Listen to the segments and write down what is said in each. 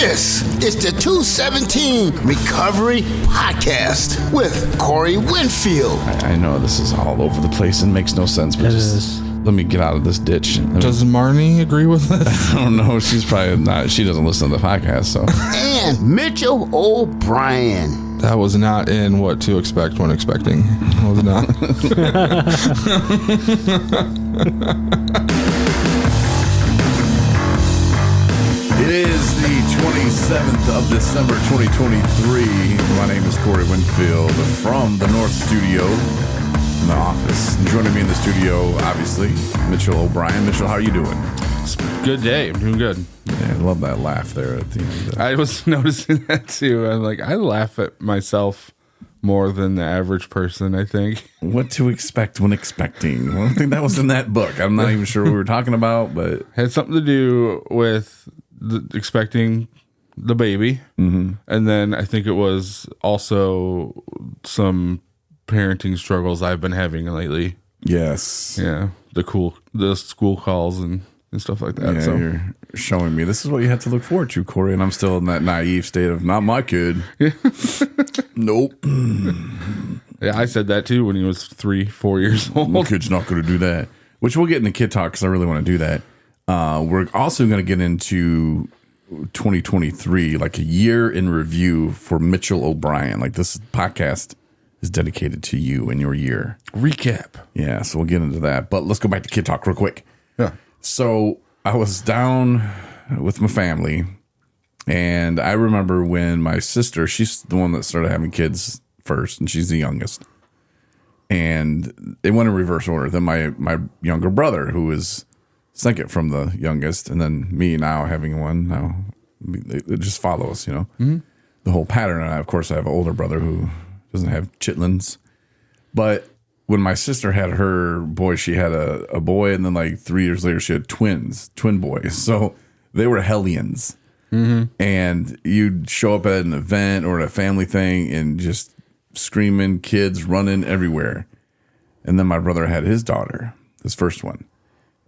This is the 217 Recovery Podcast with Corey Winfield. I know this is all over the place and makes no sense, but let me get out of this ditch. Does Marnie agree with this? I don't know. She's probably not. She doesn't listen to the podcast, so. And Mitchell O'Brien. That was not in What to Expect When Expecting. Was not. It is the 27th of December, 2023. My name is Corey Winfield from the North Studio in the office. And joining me in the studio, obviously, Mitchell O'Brien. Mitchell, how are you doing? Good day. I'm doing good. Yeah, I love that laugh there at the end. I was noticing that too. I'm like, I laugh at myself more than the average person, I think. What to expect when expecting. Well, I don't think that was in that book. I'm not even sure what we were talking about, but it had something to do with expecting the baby. Mm-hmm. And then I think it was also some parenting struggles I've been having lately. yes. Yeah. The school calls and stuff like that. Yeah, So you're showing me this is what you have to look forward to, Corey, and I'm still in that naive state of not my kid. Nope. yeah, I said that too when he was 3-4 years old. My kid's not going to do that. Which we'll get into kid talk because I really want to do that. We're also going to get into 2023, like a year in review for Mitchell O'Brien. Like this podcast is dedicated to you and your year. Recap. Yeah, so we'll get into that. But let's go back to kid talk real quick. Yeah. So I was down with my family, and I remember when my sister, she's the one that started having kids first, and she's the youngest. And it went in reverse order. Then my younger brother, who is second from the youngest, and then me now having one. Now it just follows, you know, the whole pattern. And of course, I have an older brother who doesn't have chitlins. But when my sister had her boy, she had a boy, and then like 3 years later, she had twin boys. So they were hellions. Mm-hmm. And you'd show up at an event or at a family thing and just screaming, kids running everywhere. And then my brother had his daughter, his first one.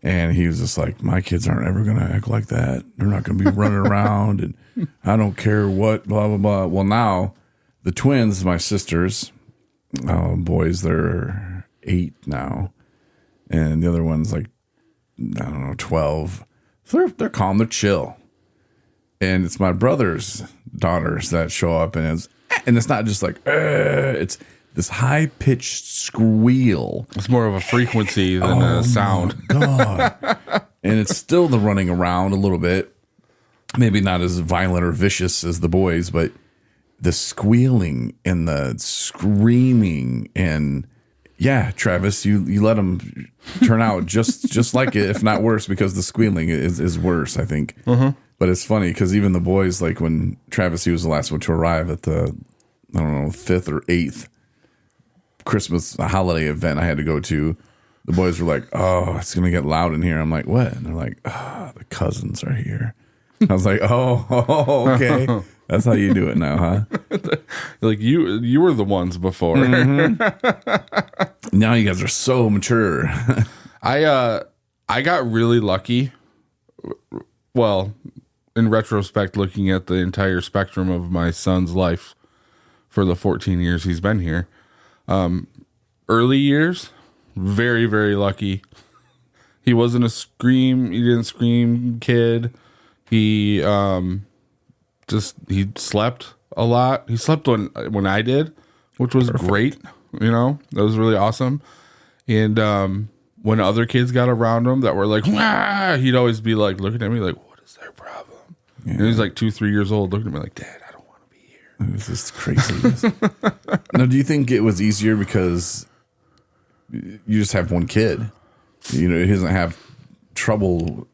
And he was just like, my kids aren't ever going to act like that. They're not going to be running around, and I don't care what, blah, blah, blah. Well, now the twins, my sisters, boys, they're 8 now. And the other one's like, I don't know, 12. So they're calm, they're chill. And it's my brother's daughters that show up, and it's not just like, it's this high-pitched squeal. It's more of a frequency than a sound. God. And it's still the running around a little bit. Maybe not as violent or vicious as the boys, but the squealing and the screaming. And yeah, Travis, you let them turn out just like it, if not worse, because the squealing is worse, I think. Uh-huh. But it's funny because even the boys, like when Travis, he was the last one to arrive at the, I don't know, 5th or 8th Christmas holiday event I had to go to, the boys were like, oh, it's going to get loud in here. I'm like, what? And they're like, oh, the cousins are here. I was like, oh, okay. That's how you do it now, huh? Like you were the ones before. Mm-hmm. Now you guys are so mature. I got really lucky. Well, in retrospect, looking at the entire spectrum of my son's life for the 14 years he's been here. Early years, very, very lucky. He wasn't he didn't scream kid. He slept a lot. He slept when I did, which was great. You know, that was really awesome. And when other kids got around him that were like, wah, he'd always be like looking at me like, what is their problem? Yeah. And he's like 2-3 years old, looking at me like, Dad, I don't want to be here. This is crazy. Now, do you think it was easier because you just have one kid? You know, he doesn't have trouble.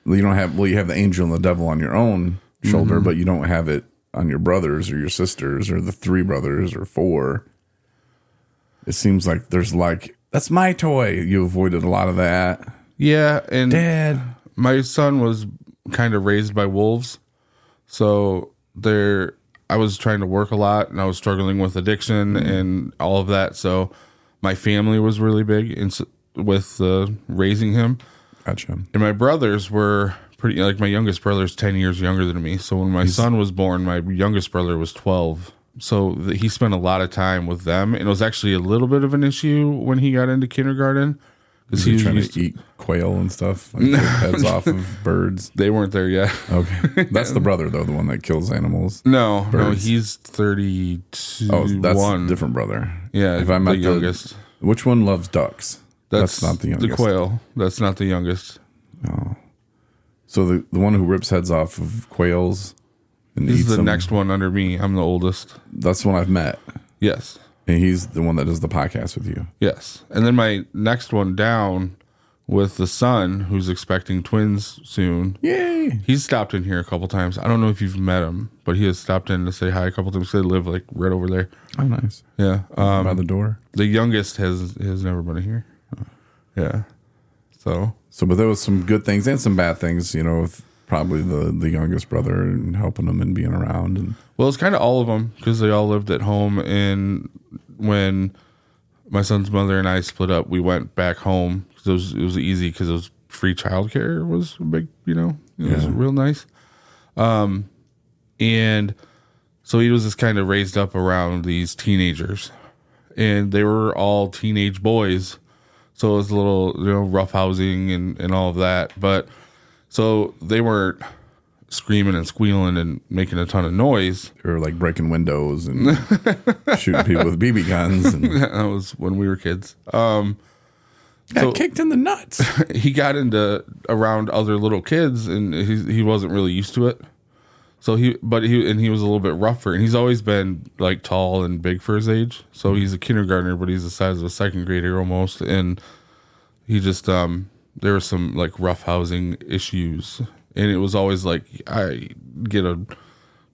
You have the angel and the devil on your own shoulder, but you don't have it on your brothers or your sisters or the 3 brothers or 4. It seems like there's like, that's my toy. You avoided a lot of that. Yeah. And Dad, my son was kind of raised by wolves. So I was trying to work a lot, and I was struggling with addiction and all of that. So my family was really big with raising him. Gotcha. And my brothers were pretty, like my youngest brother's 10 years younger than me. So when my son was born, my youngest brother was 12. So he spent a lot of time with them. And it was actually a little bit of an issue when he got into kindergarten. Is he trying to eat quail and stuff? Like rip heads off of birds? They weren't there yet. Okay. That's the brother, though, the one that kills animals. No, birds. he's 32. Oh, that's a different brother. Yeah, if I'm the youngest. Which one loves ducks? That's not the youngest. The quail. That's not the youngest. Oh. So the one who rips heads off of quails and He's eats the them, next one under me. I'm the oldest. that's the one I've met. Yes. And he's the one that does the podcast with you. Yes. And then my next one down with the son who's expecting twins soon. Yay. He's stopped in here a couple times. I don't know if you've met him, but he has stopped in to say hi a couple times. They live like right over there. Oh, nice. Yeah. By the door. The youngest has never been here. Yeah. So, but there was some good things and some bad things, with probably the youngest brother and helping him and being around. And well, it's kind of all of them because they all lived at home. And when my son's mother and I split up, we went back home because it was easy because it was free childcare was a big, it was real nice. And so he was just kind of raised up around these teenagers, and they were all teenage boys. So it was a little, roughhousing and all of that. But so they weren't screaming and squealing and making a ton of noise. or like breaking windows and shooting people with BB guns. And That was when we were kids. got kicked in the nuts. He got into around other little kids, and he wasn't really used to it. So he was a little bit rougher, and he's always been like tall and big for his age. So he's a kindergartner, but he's the size of a second grader almost. And he just there were some like roughhousing issues, and it was always like I get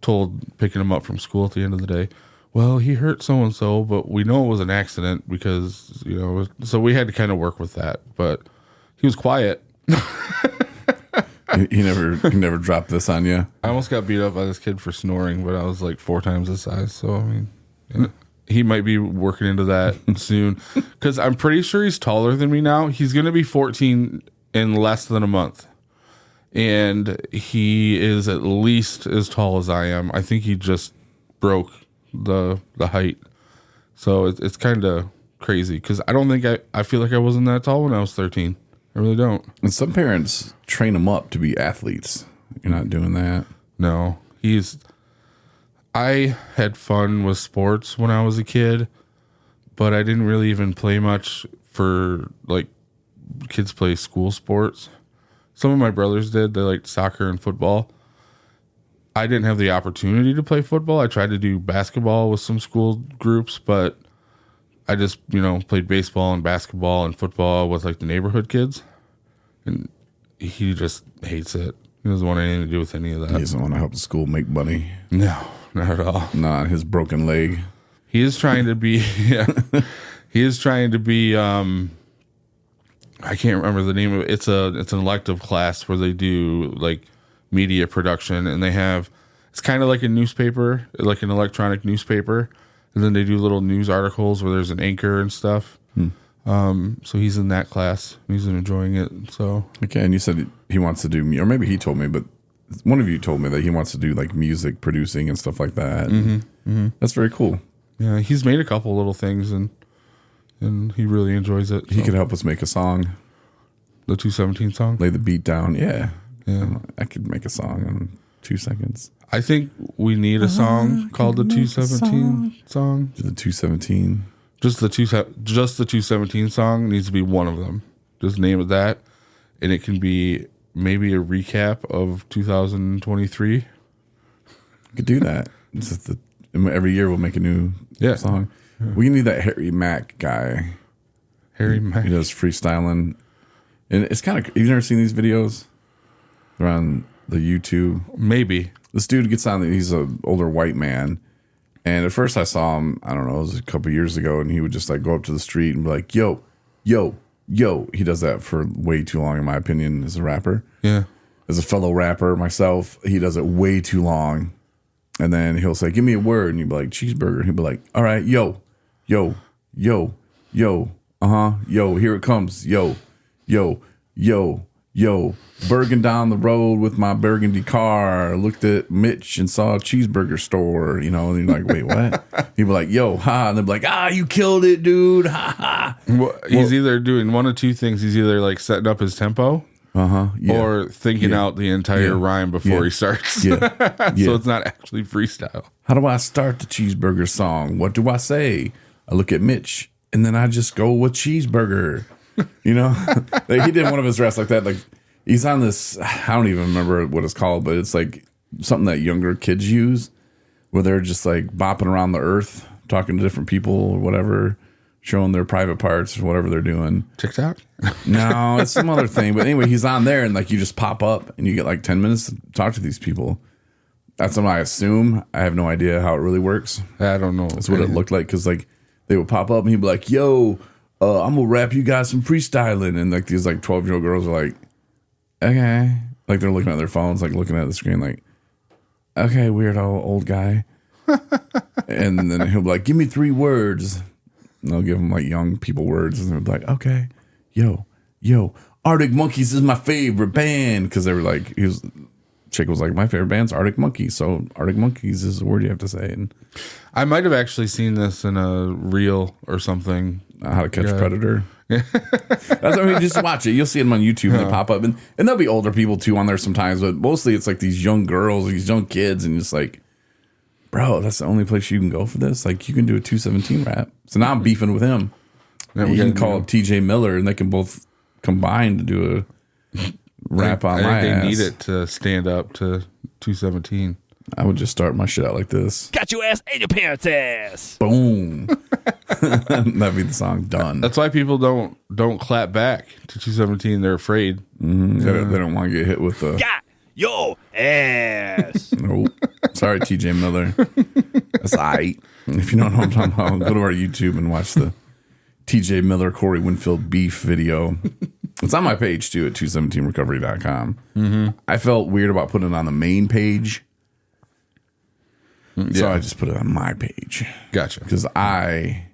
told picking him up from school at the end of the day. Well, he hurt so and so, but we know it was an accident because so we had to kind of work with that. But he was quiet. He never dropped this on you. I almost got beat up by this kid for snoring, but I was like 4 times his size. So, I mean, he might be working into that soon because I'm pretty sure he's taller than me now. He's going to be 14 in less than a month. And he is at least as tall as I am. I think he just broke the height. So it's kind of crazy because I don't think I feel like I wasn't that tall when I was 13. I really don't. And some parents train them up to be athletes. You're not doing that. No, I had fun with sports when I was a kid, but I didn't really even play much for like kids play school sports. Some of my brothers did. They liked soccer and football. I didn't have the opportunity to play football. I tried to do basketball with some school groups, but I just, played baseball and basketball and football with like the neighborhood kids. And he just hates it. He doesn't want anything to do with any of that. He doesn't want to help the school make money. No, not at all. Not his broken leg. He is trying to be, he is trying to be, I can't remember the name of it. It's an elective class where they do like media production, and it's kind of like a newspaper, like an electronic newspaper. And then they do little news articles where there's an anchor and stuff. So he's in that class. He's enjoying it. So okay, and you said he wants to do, or maybe he told me, but one of you told me that he wants to do like music producing and stuff like that. That's very cool. Yeah, he's made a couple little things, and he really enjoys it. He could help us make a song. The 217 song? Lay the beat down. Yeah. Yeah. I could make a song in 2 seconds. I think we need a song called the 217 song. The 217. Just the 217 song needs to be one of them. Just name it that, and it can be maybe a recap of 2023. You could do that. Every year we'll make a new song. Yeah. We need that Harry Mack guy. Harry Mack. He does freestyling, and it's kind of. You've never seen these videos? They're on the YouTube. Maybe. This dude gets on. He's an older white man, and at first I saw him. I don't know. It was a couple years ago, and he would just like go up to the street and be like, "Yo, yo, yo." He does that for way too long, in my opinion, as a rapper. Yeah. As a fellow rapper myself, he does it way too long, and then he'll say, "Give me a word," and you'd be like, "Cheeseburger." And he'd be like, "All right, yo, yo, yo, yo, yo, here it comes, yo, yo, yo, yo, Bergen down the road with my burgundy car. Looked at Mitch and saw a cheeseburger store, and you're like, wait, what? He'd be like, yo, ha. And they'd be like, you killed it, dude. Ha ha. Well, he's either doing one of two things. He's either like setting up his tempo or thinking out the entire rhyme before he starts. So it's not actually freestyle. How do I start the cheeseburger song? What do I say? I look at Mitch and then I just go with cheeseburger. Like he did one of his raps like that. Like he's on this, I don't even remember what it's called, but it's like something that younger kids use where they're just like bopping around the earth, talking to different people or whatever, showing their private parts or whatever they're doing. TikTok? No, it's some other thing. But anyway, he's on there and like you just pop up and you get like 10 minutes to talk to these people. That's something I assume. I have no idea how it really works. I don't know. That's what it looked like because like they would pop up and he'd be like, yo, I'm gonna rap you guys some freestyling. And like these like 12-year-old girls are like, okay. Like they're looking at their phones, like looking at the screen like, okay, weirdo old guy. And then he'll be like, give me 3 words. And they'll give him like young people words. And they'll be like, okay, yo, Arctic Monkeys is my favorite band. Because they were like, chick was like, my favorite band's Arctic Monkeys. So Arctic Monkeys is the word you have to say. And I might have actually seen this in a reel or something. How to Catch a Predator. That's just watch it. You'll see them on YouTube and they pop up. And there'll be older people too on there sometimes. But mostly it's like these young girls, these young kids. And just like, bro, that's the only place you can go for this. Like you can do a 217 rap. So now I'm beefing with him. Yeah, you can call up TJ Miller and they can both combine to do a rap on my ass. They need it to stand up to 217. I would just start my shit out like this. Got your ass and your parents' ass. Boom. That'd be the song done. That's why people don't clap back to 217. They're afraid. Mm-hmm. They don't want to get hit with the Got your ass. Nope. Sorry, TJ Miller. That's aight. If you don't know what I'm talking about, go to our YouTube and watch the TJ Miller, Corey Winfield beef video. It's on my page too at 217recovery.com. Mm-hmm. I felt weird about putting it on the main page. So I just put it on my page. Gotcha. Because I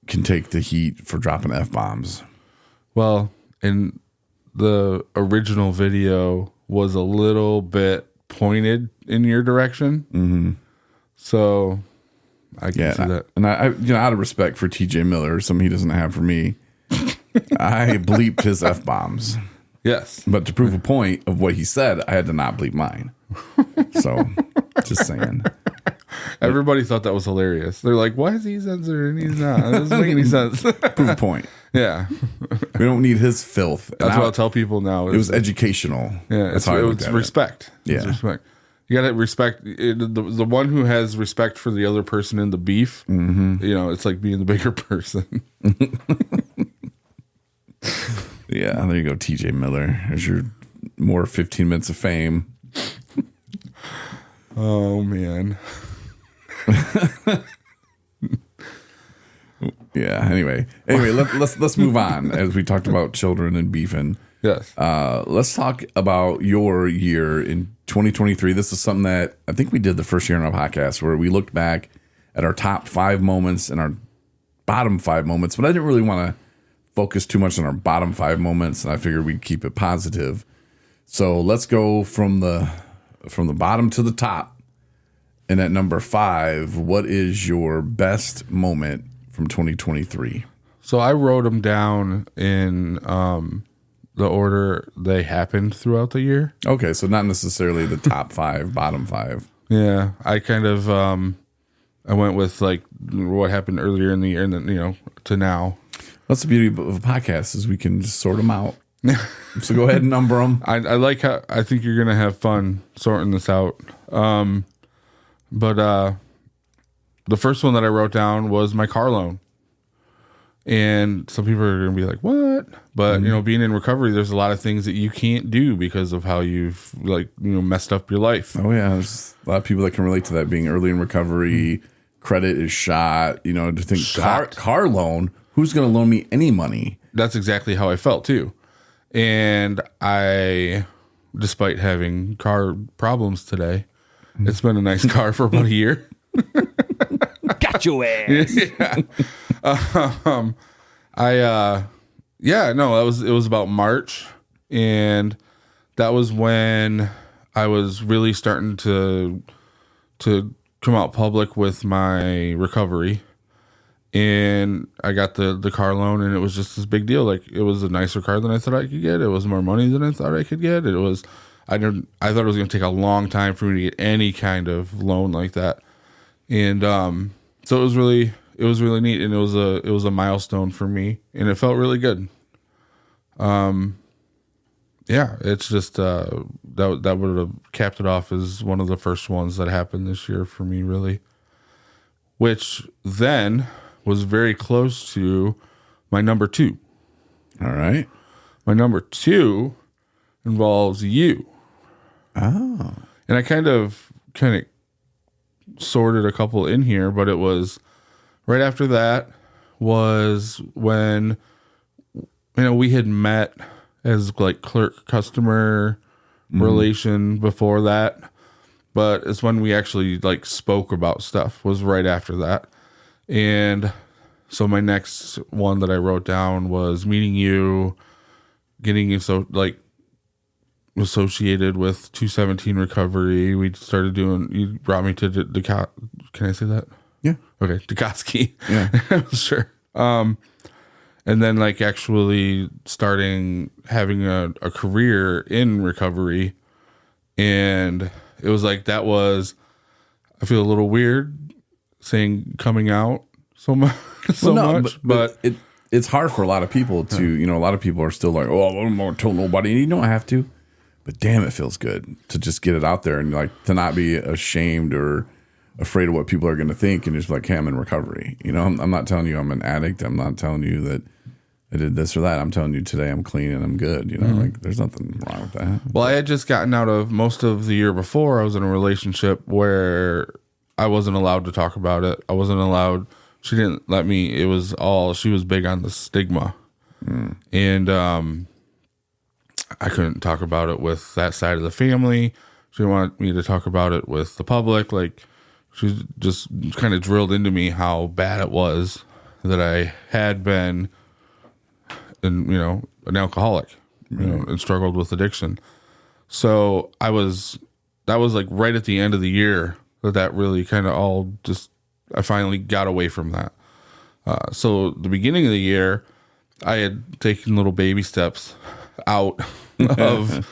can take the heat for dropping F-bombs. Well, and the original video was a little bit pointed in your direction. Mm-hmm. So I can see that. And I out of respect for TJ Miller, something he doesn't have for me, I bleeped his F-bombs. Yes. But to prove a point of what he said, I had to not bleep mine. So, just saying. Everybody thought that was hilarious. They're like, why is he censored and he's not? It doesn't make any sense. Prove a point. Yeah. We don't need his filth. That's what I'll tell people now. It was educational. Yeah. That's how it's respect. Yeah. It's respect. You got to respect the one who has respect for the other person in the beef. Mm-hmm. It's like being the bigger person. Yeah, there you go, TJ Miller. There's your more 15 minutes of fame. Oh man. Yeah. Anyway, let's move on as we talked about children and beefing. Yes. Let's talk about your year in 2023. This is something that I think we did the first year in our podcast where we looked back at our top 5 moments and our bottom 5 moments, but I didn't really want to focus too much on our bottom 5 moments, and I figured we'd keep it positive. So let's go from the bottom to the top. And at number 5, what is your best moment from 2023? So I wrote them down in the order they happened throughout the year. Okay, so not necessarily the top 5, bottom 5. Yeah, I kind of I went with like what happened earlier in the year, and then to now. That's the beauty of a podcast is we can just sort them out. So go ahead and number them. I like how I think you're gonna have fun sorting this out. But the first one that I wrote down was my car loan. And some people are going to be like, what? But, being in recovery, there's a lot of things that you can't do because of how you've messed up your life. Oh, yeah. There's a lot of people that can relate to that being early in recovery. Credit is shot. To think car loan, who's going to loan me any money? That's exactly how I felt, too. And despite having car problems today, it's been a nice car for about a year. Got your ass. Yeah. It was about March, and that was when I was really starting to come out public with my recovery. And I got the car loan, and it was just this big deal. Like, it was a nicer car than I thought I could get. It was more money than I thought I could get. I thought it was going to take a long time for me to get any kind of loan like that. And so it was really neat, and it was a milestone for me, and it felt really good. Yeah, it's just that would have capped it off as one of the first ones that happened this year for me, really, which then was very close to my number 2. All right. My number 2 involves you. Oh. And I kind of sorted a couple in here, but it was right after that was when, we had met as like clerk customer relation before that, but it's when we actually like spoke about stuff was right after that. And so my next one that I wrote down was meeting you, getting you associated with 217 recovery. We started doing, you brought me to can I say that? Yeah. Okay. Dukoski. Yeah. Sure. And then like actually starting having a career in recovery. And it was like, I feel a little weird saying coming out so much, but it's hard for a lot of people to, a lot of people are still like, oh, I'm not tell nobody. And you don't have to, but damn, it feels good to just get it out there and like to not be ashamed or afraid of what people are going to think and just be like, hey, I'm in recovery. I'm not telling you I'm an addict. I'm not telling you that I did this or that. I'm telling you today I'm clean and I'm good. Like there's nothing wrong with that. Well, I had just gotten out of most of the year before. I was in a relationship where I wasn't allowed to talk about it. I wasn't allowed. She didn't let me. It was all, she was big on the stigma. And I couldn't talk about it with that side of the family. She didn't want me to talk about it with the public. Like, she just kind of drilled into me how bad it was that I had been, and an alcoholic, and struggled with addiction. So that was like right at the end of the year that really kind of all just, I finally got away from that. So the beginning of the year, I had taken little baby steps out of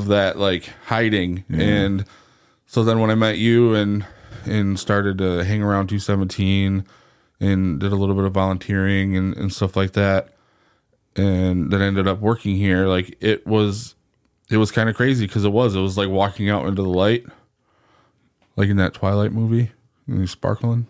that, like hiding. Yeah. And so then when I met you and started to hang around 217 and did a little bit of volunteering and stuff like that, and then ended up working here, like it was kind of crazy because it was like walking out into the light, like in that Twilight movie, and he's sparkling.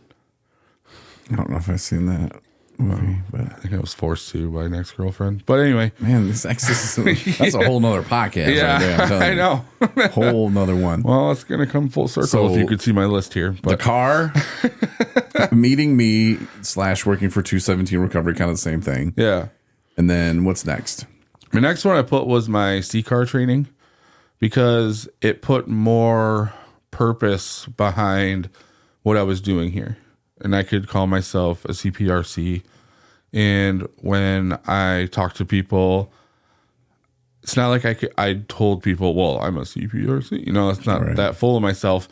I don't know if I've seen that movie, but I think I was forced to by an ex-girlfriend. But anyway, man, this that's a whole nother podcast. Yeah, right there, I know. Whole nother one. Well, it's gonna come full circle if you could see my list here. But the car, meeting me / working for 217 recovery, kind of the same thing. Yeah. And then what's next? The next one I put was my C-car training, because it put more purpose behind what I was doing here. And I could call myself a CPRC. And when I talk to people, it's not like I told people, well, I'm a CPRC. It's not that full of myself.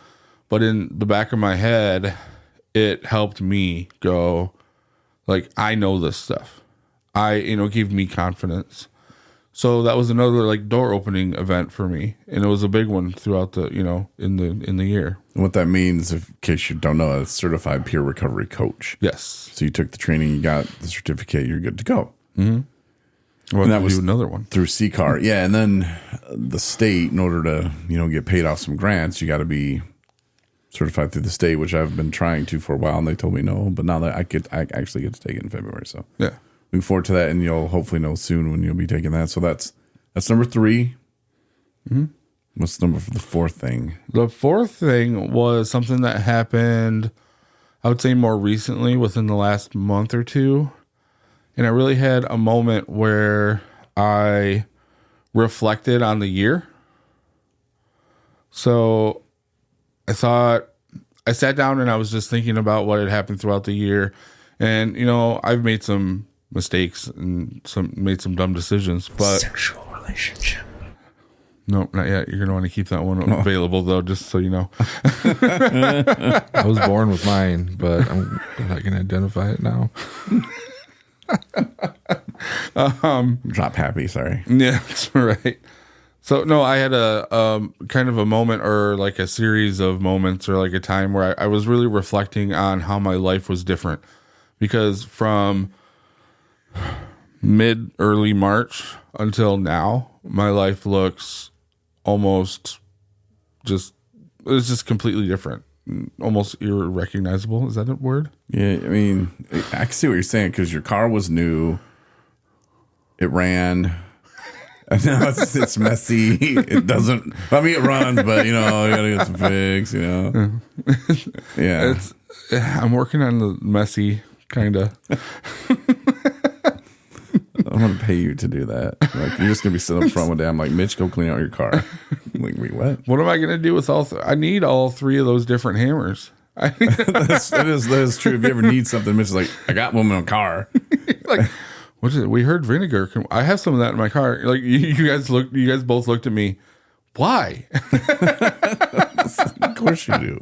But in the back of my head, it helped me go, like, I know this stuff. Gave me confidence. So that was another like door opening event for me, and it was a big one throughout the in the year. And what that means, in case you don't know, a certified peer recovery coach. Yes. So you took the training, you got the certificate, you're good to go. Mm-hmm. Well, and that was another one through C-car. Yeah, and then the state, in order to get paid off some grants, you got to be certified through the state, which I've been trying to for a while, and they told me no. But now that I actually get to take it in February. So yeah. Looking forward to that, and you'll hopefully know soon when you'll be taking that. So that's number 3. Mm-hmm. What's the fourth thing? The fourth thing was something that happened, I would say more recently, within the last month or two. And I really had a moment where I reflected on the year. So I sat down and I was just thinking about what had happened throughout the year. And, I've made some mistakes and made some dumb decisions, but relationship. No, not yet. You're going to want to keep that one available, though, just so you know. I was born with mine, but I'm not going to identify it now. Drop happy, sorry. Yeah, that's right. So, no, I had a kind of a moment or like a series of moments or like a time where I was really reflecting on how my life was different. Because from early March until now, my life looks almost it's just completely different. Almost irrecognizable. Is that a word? Yeah, I mean, I can see what you're saying because your car was new. It ran. I know it's messy. It doesn't. I mean, it runs, but you gotta get some fix. Yeah. I'm working on the messy kind of. I'm gonna pay you to do that. Like you're just gonna be sitting up front one day. I'm like, Mitch, go clean out your car. I'm like, wait, what? What am I gonna do with all? I need all three of those different hammers. that is true. If you ever need something, Mitch is like, I got one in a car. Like, what is it? We heard vinegar. I have some of that in my car. Like you guys both looked at me. Why? Of course you do.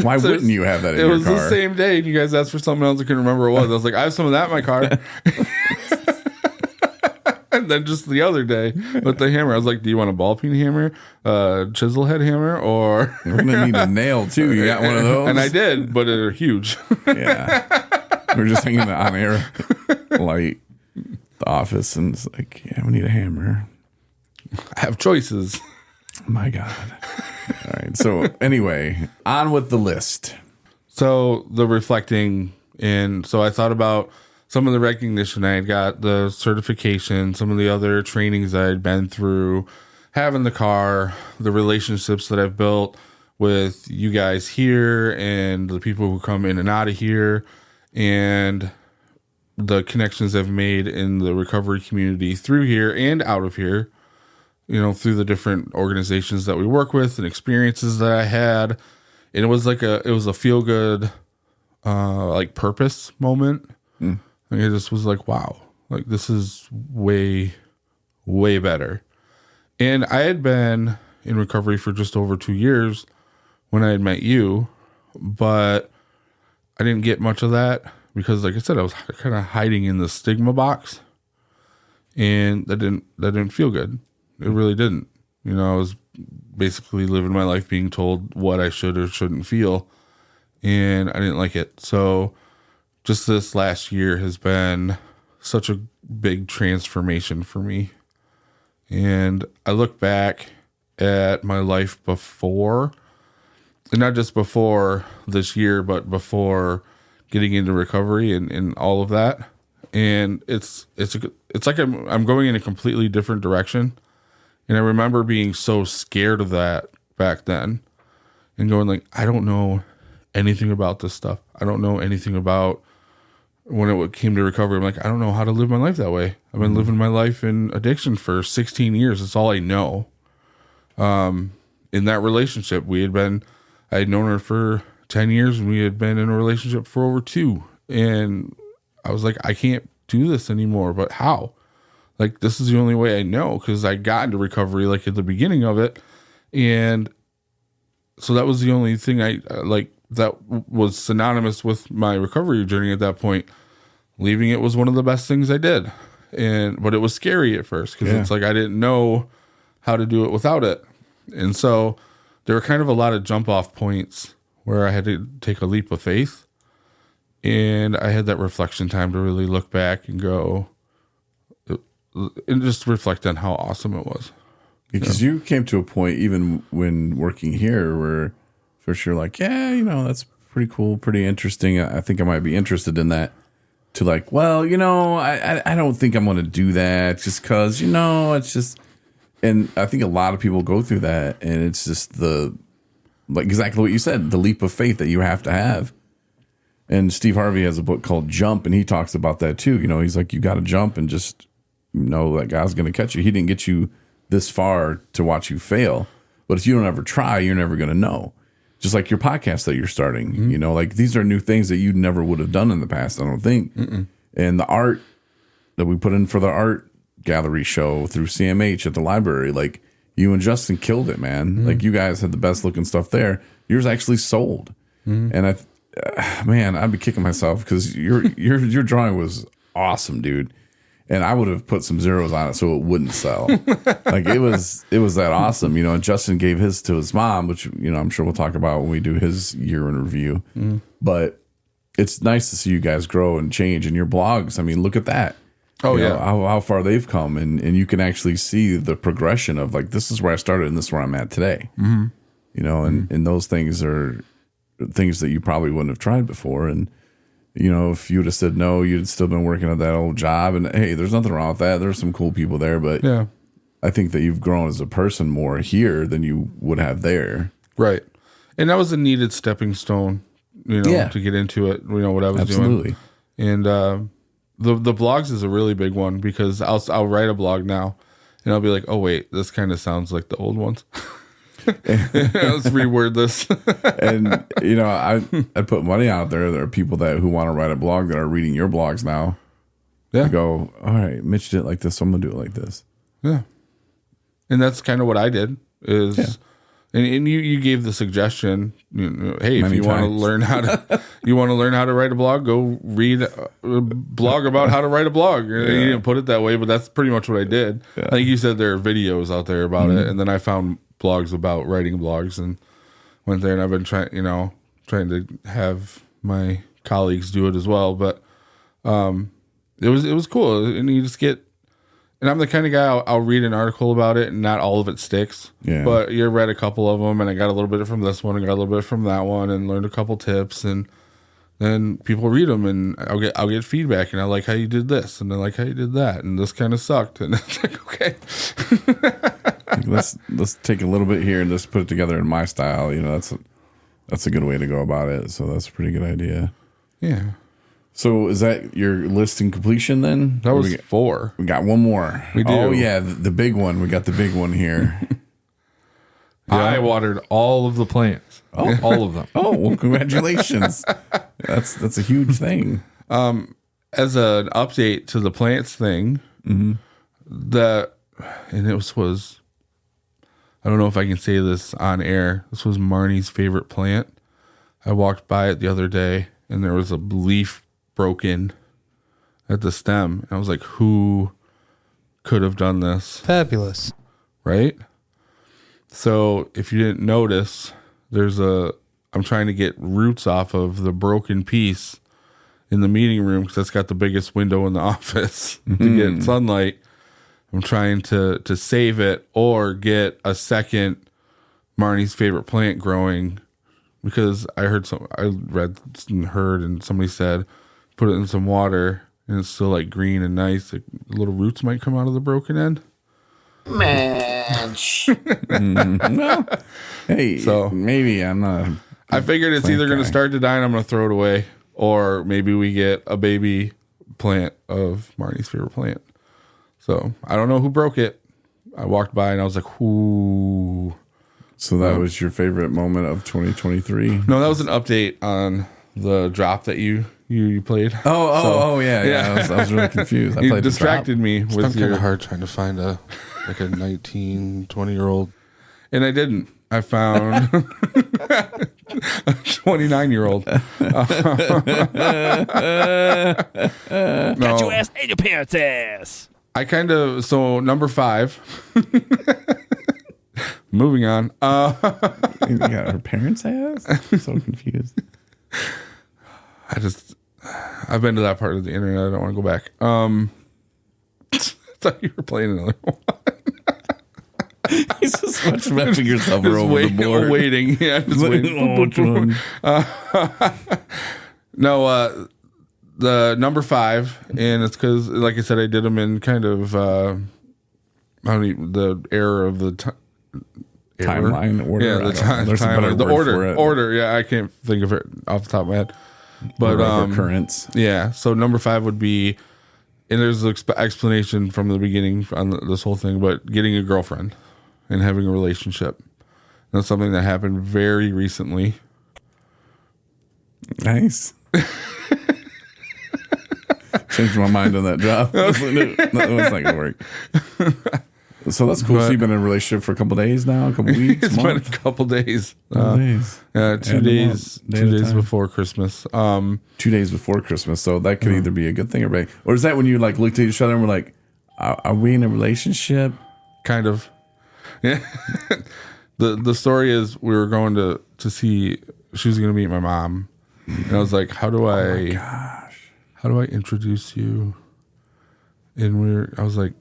Why wouldn't you have that in your car? It was the same day. And you guys asked for something else. I couldn't remember what it was. I was like, I have some of that in my car. And then just the other day with the hammer, I was like, do you want a ball peen hammer, chisel head hammer, or... We're going to need a nail, too. You got one of those? And I did, but they're huge. Yeah. We were just hanging the on-air light, the office, and it's like, yeah, we need a hammer. I have choices. My God. All right. So anyway, on with the list. So the reflecting, and so I thought about some of the recognition I had got, the certification, some of the other trainings I had been through, having the car, the relationships that I've built with you guys here and the people who come in and out of here, and the connections I've made in the recovery community through here and out of here, through the different organizations that we work with and experiences that I had. And it was a feel good, like purpose moment. Like it just was like, wow, like this is way, way better. And I had been in recovery for just over 2 years when I had met you, but I didn't get much of that because, like I said, I was kind of hiding in the stigma box, and that didn't feel good. It really didn't. I was basically living my life being told what I should or shouldn't feel, and I didn't like it. So just this last year has been such a big transformation for me. And I look back at my life before, and not just before this year, but before getting into recovery and all of that. And it's like I'm going in a completely different direction. And I remember being so scared of that back then and going like, I don't know anything about this stuff. I don't know anything about when it came to recovery. I'm like, I don't know how to live my life that way. I've been living my life in addiction for 16 years. That's all I know. In that relationship, I had known her for 10 years and we had been in a relationship for over 2. And I was like, I can't do this anymore, but how? Like, this is the only way I know, because I got into recovery like at the beginning of it. And so that was the only thing that was synonymous with my recovery journey at that point. Leaving it was one of the best things I did. But it was scary at first because it's like I didn't know how to do it without it. And so there were kind of a lot of jump off points where I had to take a leap of faith. And I had that reflection time to really look back and go and just reflect on how awesome it was. Because you came to a point, even when working here, where first you're like, yeah, that's pretty cool, pretty interesting. I think I might be interested in that. To like, well, I don't think I'm going to do that just because, it's just, and I think a lot of people go through that, and it's just like exactly what you said, the leap of faith that you have to have. And Steve Harvey has a book called Jump, and he talks about that too. He's like, you got to jump and just know that God's going to catch you. He didn't get you this far to watch you fail, but if you don't ever try, you're never going to know. Just like your podcast that you're starting, like these are new things that you never would have done in the past, I don't think. Mm-mm. And the art that we put in for the art gallery show through CMH at the library. Like, you and Justin killed it, man. Like, you guys had the best looking stuff there. Yours actually sold. And man, I'd be kicking myself because your drawing was awesome, dude. And I would have put some zeros on it so it wouldn't sell. Like, it was that awesome, you know. And Justin gave his to his mom, which, you know, I'm sure we'll talk about when we do his year in review. But it's nice to see you guys grow and change. And your blogs, I mean, look at that. Oh, You yeah. know, how far they've come, and you can actually see the progression of, like, this is where I started and this is where I'm at today. You know, and those things are things that you probably wouldn't have tried before. And, you know, if you would have said no, you'd still been working at that old job. And hey, there's nothing wrong with that. There's some cool people there, but Yeah. I think that you've grown as a person more here than you would have there. Right. And that was a needed stepping stone, you know, Yeah. to get into it, you know, what I was Absolutely. doing. And the blogs is a really big one because I'll write a blog now and I'll be like, oh, wait, this kind of sounds like the old ones. Let's reword this. And, you know, I put money out there. There are people who want to write a blog that are reading your blogs now. Yeah. I go, all right, Mitch did it like this, so I'm going to do it like this. Yeah. And that's kind of what I did is, Yeah. and you gave the suggestion, you know, hey, if Many you want to times. learn how to write a blog, go read a blog about how to write a blog. You didn't put it that way, but that's pretty much what I did. I think you said there are videos out there about it. And then I found blogs about writing blogs and went there, and I've been trying to have my colleagues do it as well. But it was cool, and you just get. And I'm the kind of guy I'll read an article about it, and not all of it sticks. Yeah. But you read a couple of them, and I got a little bit from this one, and got a little bit from that one, and learned a couple tips, and then people read them, and I'll get feedback, and I like how you did this, and I like how you did that, and this kind of sucked, and it's like, okay. Let's take a little bit here and just put it together in my style. You know, that's a good way to go about it. So that's a pretty good idea. Yeah. So is that your list in completion then? That was 4. We got one more. We do. Oh yeah, the big one. We got the big one here. I watered all of the plants. Oh. All of them. Oh, well, congratulations. That's a huge thing. As an update to the plants thing, and it was I don't know if I can say this on air. This was Marnie's favorite plant. I walked by it the other day, and there was a leaf broken at the stem. And I was like, who could have done this? Fabulous. Right? So if you didn't notice, I'm trying to get roots off of the broken piece in the meeting room because that's got the biggest window in the office to get sunlight. I'm trying to save it or get a second Marnie's favorite plant growing because I read and heard and somebody said put it in some water and it's still like green and nice. Like, little roots might come out of the broken end. Mitch. Well, hey, So- maybe I'm not. I figured it's Plant either going guy. to start to die and I'm going to throw it away, or maybe we get a baby plant of Marnie's favorite plant. So I don't know who broke it. I walked by and I was like, "Ooh." So that was your favorite moment of 2023? No, that was an update on the drop that you played. Oh, yeah. I was really confused. I You played the distracted me It's with been kind your, of hard trying to find a 19, 20-year-old. and I didn't. I found a 29-year-old. Got your ass and your parents' ass. I so number 5. Moving on. drop. You got her parents' ass? I'm so confused. I've been to that part of the internet. I don't want to go back. I thought you were playing another one. He's just much repping yourself over the board. Waiting. Yeah, just waiting. Oh, which one? No, the number 5, and it's because, like I said, I did them in kind of the error of the Timeline order. Yeah, I the don't know. There's a timeline. better The word for it. order. Yeah, I can't think of it off the top of my head. But Order of occurrence. yeah. So number 5 would be, and there's an explanation from the beginning on this whole thing, but getting a girlfriend and having a relationship. That's something that happened very recently. Nice. Changed my mind on that job. That was not gonna work. So that's cool. So you've been in a relationship for a couple days now, a couple weeks. It's been a couple days. 2 days. 2 days before Christmas. 2 days before Christmas. So that could either be a good thing or bad. Or is that when you like looked at each other and were like, "Are we in a relationship?" Kind of. Yeah. The story is we were going to see. She was going to meet my mom, and I was like, "How do I introduce you?" And I was like,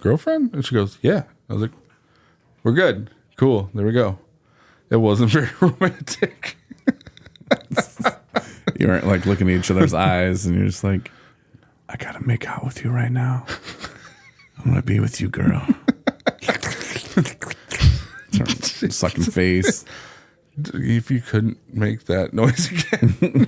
"Girlfriend?" And she goes, "Yeah." I was like, "We're good, cool. There we go." It wasn't very romantic. You weren't like looking at each other's eyes, and you're just like, "I gotta make out with you right now. I'm gonna be with you, girl." Sucking face. If you couldn't make that noise again.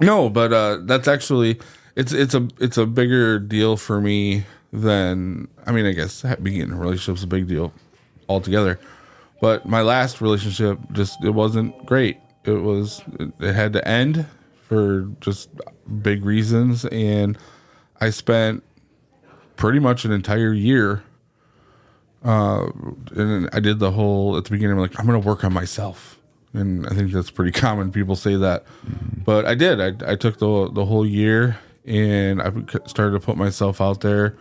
No, but that's actually it's a bigger deal for me than, I mean, I guess being in a relationship is a big deal altogether. But my last relationship it wasn't great. It had to end for just big reasons, and I spent pretty much an entire year and I did the whole, at the beginning, I'm like, I'm going to work on myself. And I think that's pretty common. People say that. But I did. I took the whole year, and I started to put myself out there in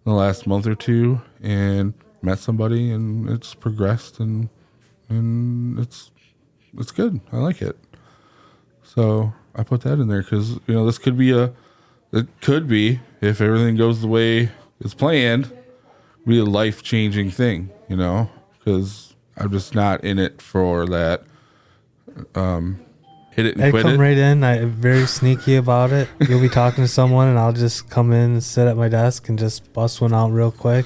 the last month or two, and met somebody, and it's progressed, and it's good. I like it. So I put that in there because, this could be if everything goes the way it's planned, be a life-changing thing, because I'm just not in it for that hit it and quit it. I come right in. I'm very sneaky about it. You'll be talking to someone, and I'll just come in and sit at my desk and just bust one out real quick.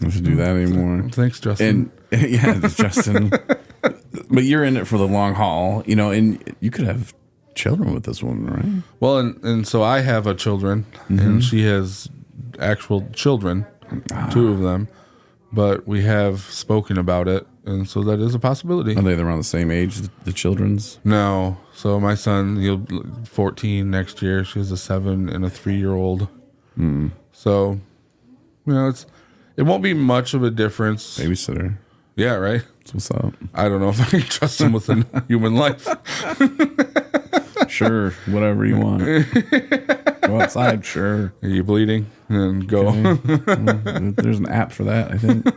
I should do that anymore. Thanks, Justin. And yeah, Justin. But you're in it for the long haul, and you could have children with this woman, right? Well, and so I have a children, and she has actual children, 2 of them, but we have spoken about it, and so that is a possibility. Are they around the same age, the children's? No. So my son, he'll be 14 next year. She has a 7 and a 3-year-old. So, it won't be much of a difference. Babysitter. Yeah, right? That's what's up. I don't know if I can trust him with a human life. Sure, whatever you want. Go outside, sure. Are you bleeding? And go. Okay. There's an app for that, I think.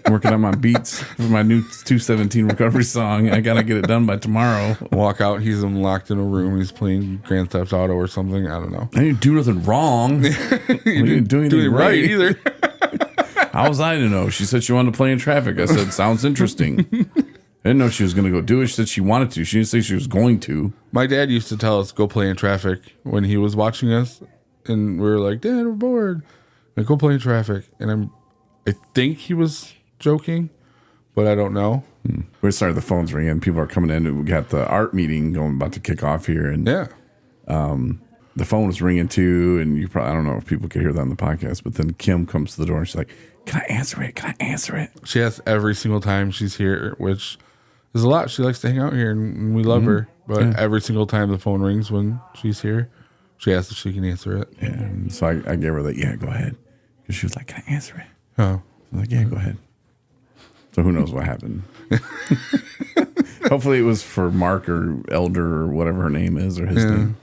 I'm working on my beats for my new 217 recovery song. I got to get it done by tomorrow. Walk out, he's locked in a room. He's playing Grand Theft Auto or something. I don't know. I didn't do nothing wrong. You didn't do anything right either. How was I to know? She said she wanted to play in traffic. I said, sounds interesting. I didn't know she was going to go do it. She said she wanted to. She didn't say she was going to. My dad used to tell us, go play in traffic when he was watching us. And we were like, Dad, we're bored. Like, go play in traffic. And I think he was joking, but I don't know. We started, the phones ringing. People are coming in. We got the art meeting about to kick off here. And yeah. The phone was ringing too. And you probably, I don't know if people could hear that on the podcast, but then Kim comes to the door and she's like, can I answer it? Can I answer it? She asks every single time she's here, which is a lot. She likes to hang out here, and we love her. But every single time the phone rings when she's here, she asks if she can answer it. Yeah. And so I gave her that, yeah, go ahead. Because she was like, can I answer it? Oh. I was like, yeah, go ahead. So who knows what happened. Hopefully it was for Mark or Elder or whatever her name is, or his name.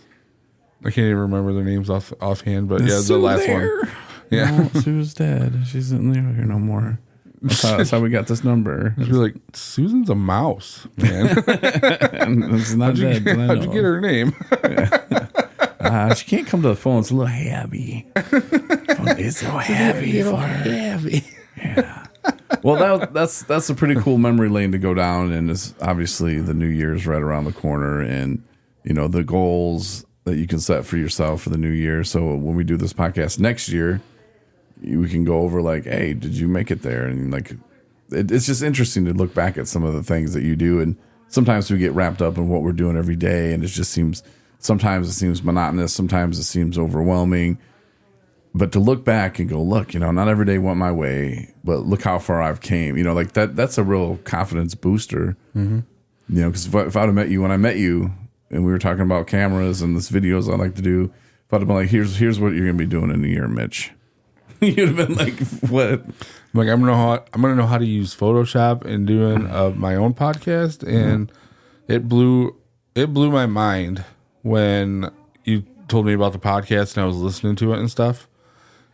I can't even remember their names offhand, but yeah, the last there. One. Yeah. No, Sue's dead. She's not here no more. That's how we got this number. You're like, Susan's a mouse, man. It's not how'd you dead. get her name? She can't come to the phone. It's a little heavy. It's so heavy for her. Heavy. Yeah. Well, that's a pretty cool memory lane to go down, and it's obviously the new year's right around the corner, and the goals that you can set for yourself for the new year. So when we do this podcast next year, we can go over like, hey, did you make it there? And like, it's just interesting to look back at some of the things that you do, and sometimes we get wrapped up in what we're doing every day, and sometimes it seems monotonous, sometimes it seems overwhelming. but to look back and go, look, not every day went my way, but look how far I've came. Like that's a real confidence booster. Mm-hmm. Because if I'd have met you when I met you and we were talking about cameras and this videos I like to do, if I'd have been like, here's what you're going to be doing in a year, Mitch. You'd have been like, what? Like, I'm gonna know how to use Photoshop and doing my own podcast, and it blew my mind when you told me about the podcast and I was listening to it and stuff.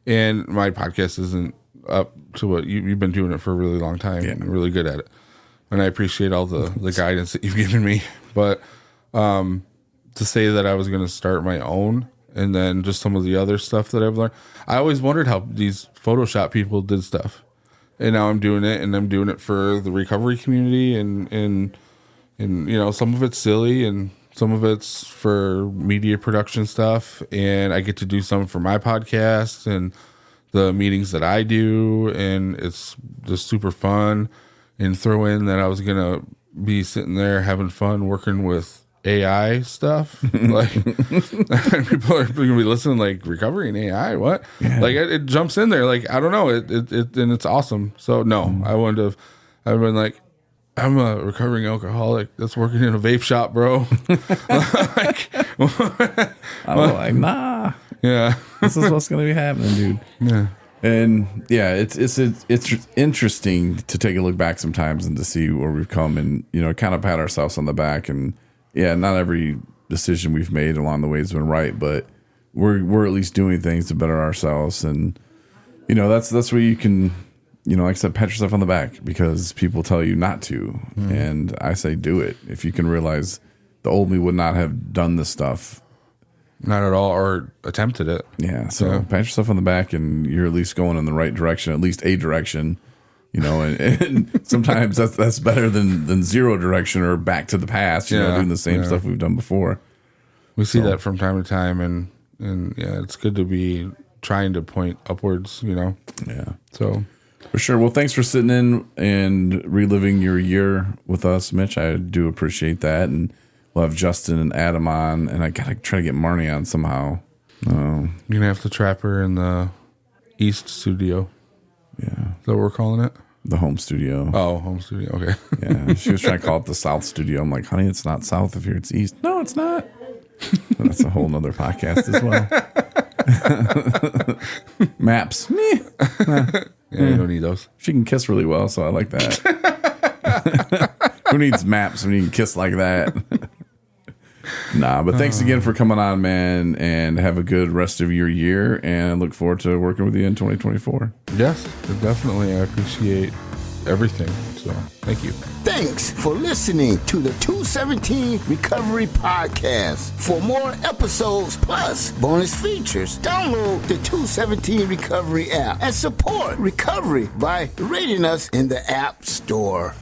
And my podcast isn't up to what you've been doing it for a really long time and really good at it. And I appreciate all the guidance that you've given me. But to say that I was going to start my own and then just some of the other stuff that I've learned, I always wondered how these Photoshop people did stuff. And now I'm doing it, and I'm doing it for the recovery community, and some of it's silly and some of it's for media production stuff, and I get to do some for my podcast and the meetings that I do, and it's just super fun. And throw in that I was gonna be sitting there having fun working with AI stuff. Like people are gonna be listening, like, recovery and AI, what? Yeah. Like it jumps in there, like, I don't know, it and it's awesome. So no, I wouldn't have. I've been like, I'm a recovering alcoholic that's working in a vape shop, bro. I'm like, nah. Yeah. This is what's going to be happening, dude. Yeah. And yeah, it's interesting to take a look back sometimes and to see where we've come and, kind of pat ourselves on the back. And yeah, not every decision we've made along the way has been right, but we're at least doing things to better ourselves. And, that's where you can, like I said, pat yourself on the back because people tell you not to. And I say, do it. If you can realize the old me would not have done this stuff. Not at all, or attempted it. Yeah. So pat yourself on the back and you're at least going in the right direction, at least a direction, and sometimes that's better than zero direction or back to the past, doing the same stuff we've done before. We see that from time to time, and yeah, it's good to be trying to point upwards, Yeah. So for sure. Well, thanks for sitting in and reliving your year with us, Mitch. I do appreciate that. And we'll have Justin and Adam on, and I got to try to get Marnie on somehow. You're going to have to trap her in the East Studio. Yeah. Is that what we're calling it? The home studio. Oh, home studio. Okay. Yeah. She was trying to call it the South Studio. I'm like, honey, it's not South of here. It's East. No, it's not. But that's a whole nother podcast as well. Maps. Meh. Yeah, you don't need those. She can kiss really well, so I like that. Who needs maps when you can kiss like that? Nah, but thanks again for coming on, man, and have a good rest of your year, and I look forward to working with you in 2024. Yes, definitely. I appreciate everything, so thank you. Thanks for listening to the 217 Recovery Podcast. For more episodes plus bonus features, download the 217 Recovery app and support recovery by rating us in the App Store.